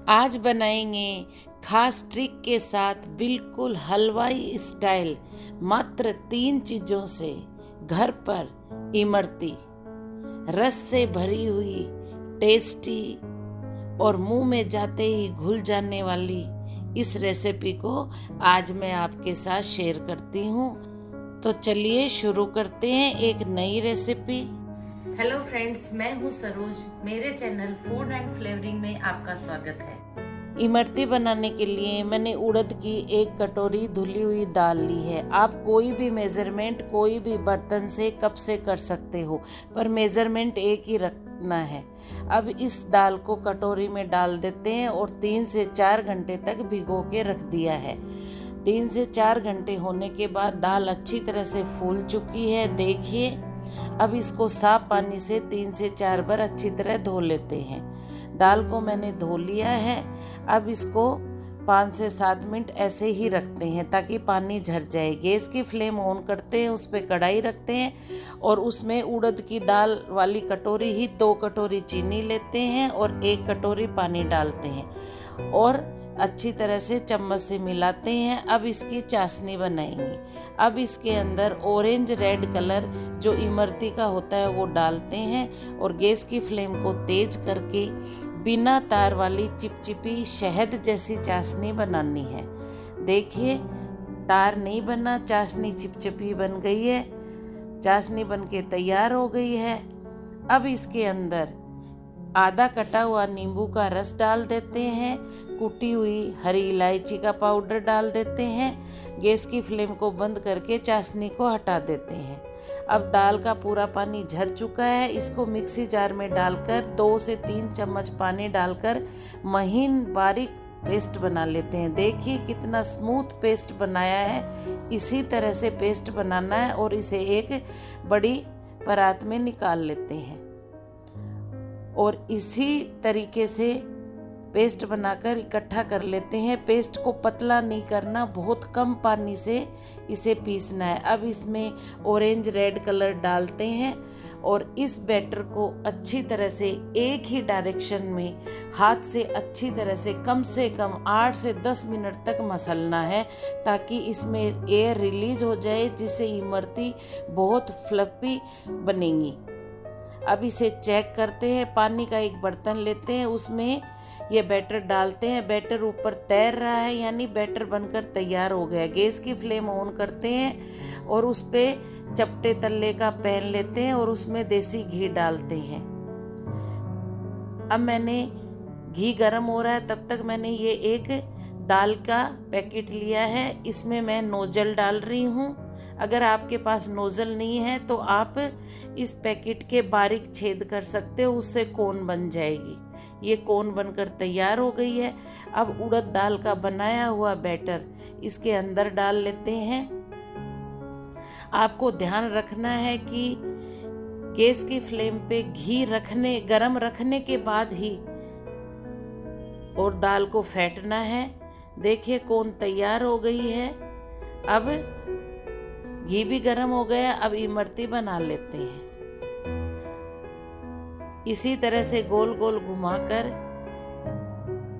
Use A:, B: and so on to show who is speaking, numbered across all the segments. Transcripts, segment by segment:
A: आज बनाएंगे खास ट्रिक के साथ बिल्कुल हलवाई स्टाइल, मात्र 3 चीज़ों से घर पर इमरती, रस से भरी हुई, टेस्टी और मुंह में जाते ही घुल जाने वाली इस रेसिपी को आज मैं आपके साथ शेयर करती हूँ। तो चलिए शुरू करते हैं एक नई रेसिपी।
B: हेलो फ्रेंड्स, मैं हूँ सरोज। मेरे चैनल फूड एंड फ्लेवरिंग में आपका स्वागत है।
A: इमरती बनाने के लिए मैंने उड़द की 1 कटोरी धुली हुई दाल ली है। आप कोई भी मेज़रमेंट कोई भी बर्तन से कप से कर सकते हो, पर मेज़रमेंट एक ही रखना है। अब इस दाल को कटोरी में डाल देते हैं और 3 से 4 घंटे तक भिगो के रख दिया है। 3 से 4 घंटे होने के बाद दाल अच्छी तरह से फूल चुकी है, देखिए। अब इसको साफ पानी से 3 से 4 बार अच्छी तरह धो लेते हैं। दाल को मैंने धो लिया है। अब इसको 5 से 7 मिनट ऐसे ही रखते हैं ताकि पानी झर जाए। गैस की फ्लेम ऑन करते हैं, उस पर कढ़ाई रखते हैं और उसमें उड़द की दाल वाली कटोरी ही 2 कटोरी चीनी लेते हैं और 1 कटोरी पानी डालते हैं और अच्छी तरह से चम्मच से मिलाते हैं। अब इसकी चाशनी बनाएंगे। अब इसके अंदर ऑरेंज रेड कलर जो इमरती का होता है वो डालते हैं और गैस की फ्लेम को तेज करके बिना तार वाली चिपचिपी शहद जैसी चाशनी बनानी है। देखिए, तार नहीं बना, चाशनी चिपचिपी बन गई है। चाशनी बन के तैयार हो गई है। अब इसके अंदर आधा कटा हुआ नींबू का रस डाल देते हैं, कुटी हुई हरी इलायची का पाउडर डाल देते हैं। गैस की फ्लेम को बंद करके चाशनी को हटा देते हैं। अब दाल का पूरा पानी झर चुका है। इसको मिक्सी जार में डालकर 2 से 3 चम्मच पानी डालकर महीन बारीक पेस्ट बना लेते हैं। देखिए कितना स्मूथ पेस्ट बनाया है। इसी तरह से पेस्ट बनाना है और इसे एक बड़ी परात में निकाल लेते हैं और इसी तरीके से पेस्ट बनाकर इकट्ठा कर लेते हैं। पेस्ट को पतला नहीं करना, बहुत कम पानी से इसे पीसना है। अब इसमें ऑरेंज रेड कलर डालते हैं और इस बैटर को अच्छी तरह से एक ही डायरेक्शन में हाथ से अच्छी तरह से कम 8 से 10 मिनट तक मसलना है ताकि इसमें एयर रिलीज हो जाए, जिससे इमरती बहुत फ्लफी बनेंगी। अब इसे चेक करते हैं। पानी का एक बर्तन लेते हैं, उसमें ये बैटर डालते हैं। बैटर ऊपर तैर रहा है, यानी बैटर बनकर तैयार हो गया। गैस की फ्लेम ऑन करते हैं और उस पर चपटे तल्ले का पैन लेते हैं और उसमें देसी घी डालते हैं। अब मैंने घी गर्म हो रहा है, तब तक मैंने ये एक दाल का पैकेट लिया है। इसमें मैं नोजल डाल रही हूँ। अगर आपके पास नोजल नहीं है तो आप इस पैकेट के बारीक छेद कर सकते हो, उससे कोन बन जाएगी। ये कोन बनकर तैयार हो गई है। अब उड़द दाल का बनाया हुआ बैटर इसके अंदर डाल लेते हैं। आपको ध्यान रखना है कि गैस की फ्लेम पे घी गरम रखने के बाद ही और दाल को फेंटना है। देखिए कोन तैयार हो गई है। अब घी भी गरम हो गया। अब इमरती बना लेते हैं। इसी तरह से गोल गोल घुमाकर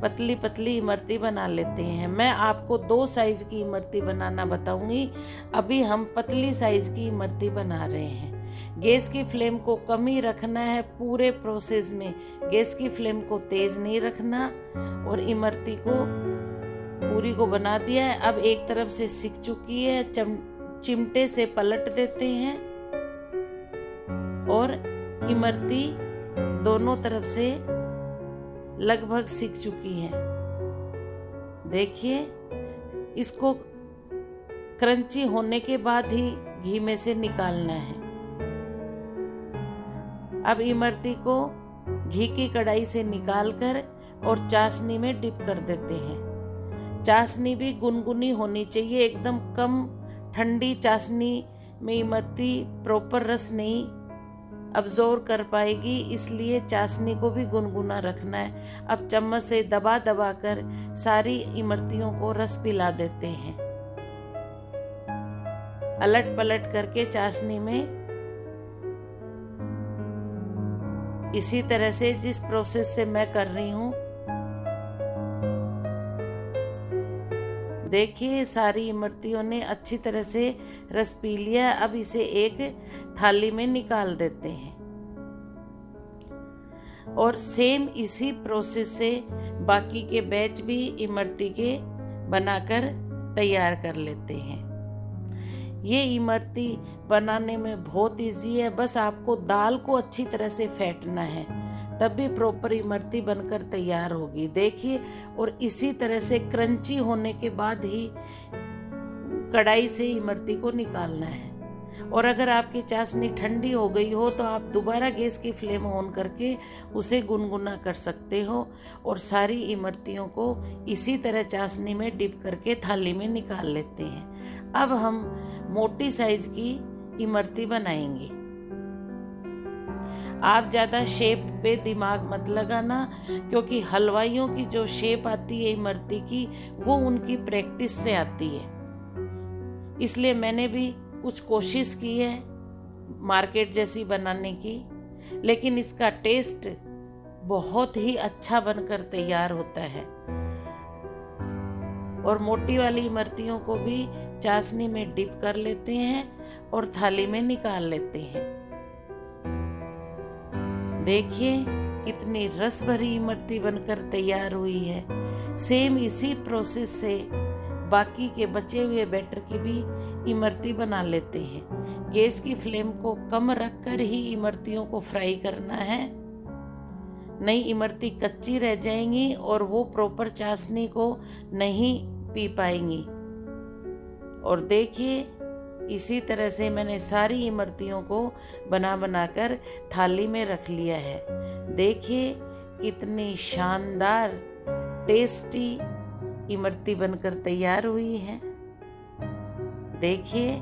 A: पतली पतली इमरती बना लेते हैं। मैं आपको 2 साइज की इमरती बनाना बताऊंगी। अभी हम पतली साइज की इमरती बना रहे हैं। गैस की फ्लेम को कम ही रखना है पूरे प्रोसेस में। गैस की फ्लेम को तेज नहीं रखना। और इमरती को पूरी को बना दिया है। अब एक तरफ से सिक चुकी है, चिमटे से पलट देते हैं और इमरती दोनों तरफ से लगभग सिक चुकी है। देखिए, इसको क्रंची होने के बाद ही घी में से निकालना है। अब इमरती को घी की कढ़ाई से निकालकर और चाशनी में डिप कर देते हैं। चाशनी भी गुनगुनी होनी चाहिए, एकदम कम ठंडी चाशनी में इमरती प्रॉपर रस नहीं अब्जॉर्ब कर पाएगी, इसलिए चाशनी को भी गुनगुना रखना है। अब चम्मच से दबा दबा कर सारी इमरतियों को रस पिला देते हैं। अलट पलट करके चाशनी में इसी तरह से जिस प्रोसेस से मैं कर रही हूँ देखिए सारी इमरतियों ने अच्छी तरह से रस पी लिया। अब इसे एक थाली में निकाल देते हैं और सेम इसी प्रोसेस से बाकी के बैच भी इमरती के बनाकर तैयार कर लेते हैं। ये इमरती बनाने में बहुत इजी है, बस आपको दाल को अच्छी तरह से फेंटना है, तब भी प्रॉपर इमरती बनकर तैयार होगी। देखिए, और इसी तरह से क्रंची होने के बाद ही कढ़ाई से इमरती को निकालना है। और अगर आपकी चाशनी ठंडी हो गई हो तो आप दोबारा गैस की फ्लेम ऑन करके उसे गुनगुना कर सकते हो और सारी इमरतियों को इसी तरह चाशनी में डिप करके थाली में निकाल लेते हैं। अब हम मोटी साइज की इमरती बनाएंगे। आप ज़्यादा शेप पे दिमाग मत लगाना, क्योंकि हलवाइयों की जो शेप आती है इमरती की वो उनकी प्रैक्टिस से आती है। इसलिए मैंने भी कुछ कोशिश की है मार्केट जैसी बनाने की, लेकिन इसका टेस्ट बहुत ही अच्छा बनकर तैयार होता है। और मोटी वाली इमरतियों को भी चाशनी में डिप कर लेते हैं और थाली में निकाल लेते हैं। देखिए कितनी रस भरी इमरती बनकर तैयार हुई है। सेम इसी प्रोसेस से बाकी के बचे हुए बैटर की भी इमरती बना लेते हैं। गैस की फ्लेम को कम रखकर ही इमरतियों को फ्राई करना है, नहीं इमरती कच्ची रह जाएंगी और वो प्रॉपर चाशनी को नहीं पी पाएंगी। और देखिए इसी तरह से मैंने सारी इमरतियों को बनाकर थाली में रख लिया है। देखिए कितनी शानदार टेस्टी इमरती बनकर तैयार हुई है। देखिए,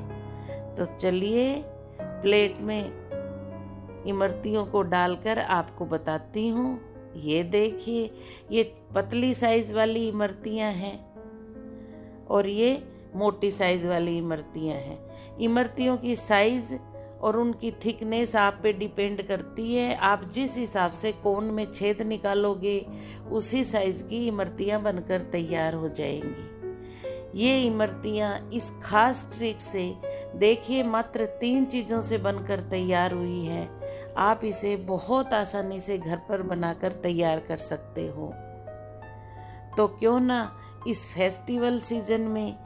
A: तो चलिए प्लेट में इमरतियों को डालकर आपको बताती हूँ। ये देखिए, ये पतली साइज वाली इमरतियाँ हैं और ये मोटी साइज वाली इमरतियाँ हैं। इमरतियों की साइज और उनकी थिकनेस आप पे डिपेंड करती है। आप जिस हिसाब से कोन में छेद निकालोगे उसी साइज की इमरतियाँ बनकर तैयार हो जाएंगी। ये इमरतियाँ इस खास ट्रिक से देखिए मात्र 3 चीज़ों से बनकर तैयार हुई है। आप इसे बहुत आसानी से घर पर बनाकर तैयार कर सकते हो। तो क्यों ना इस फेस्टिवल सीजन में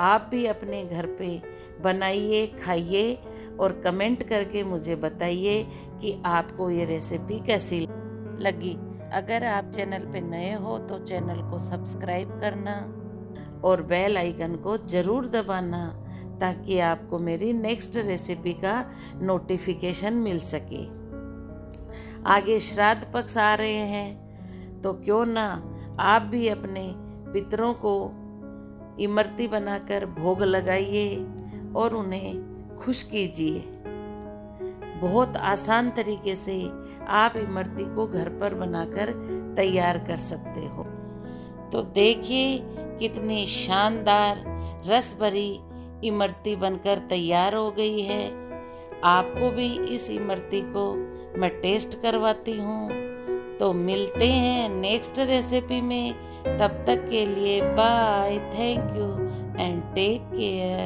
A: आप भी अपने घर पे बनाइए, खाइए और कमेंट करके मुझे बताइए कि आपको ये रेसिपी कैसी लगी। अगर आप चैनल पे नए हो तो चैनल को सब्सक्राइब करना और बेल आइकन को ज़रूर दबाना, ताकि आपको मेरी नेक्स्ट रेसिपी का नोटिफिकेशन मिल सके। आगे श्राद्ध पक्ष आ रहे हैं, तो क्यों ना आप भी अपने पितरों को इमरती बनाकर भोग लगाइए और उन्हें खुश कीजिए। बहुत आसान तरीके से आप इमरती को घर पर बनाकर तैयार कर सकते हो। तो देखिए कितनी शानदार रस भरी इमरती बनकर तैयार हो गई है। आपको भी इस इमरती को मैं टेस्ट करवाती हूँ। तो मिलते हैं नेक्स्ट रेसिपी में, तब तक के लिए bye, thank you and take care.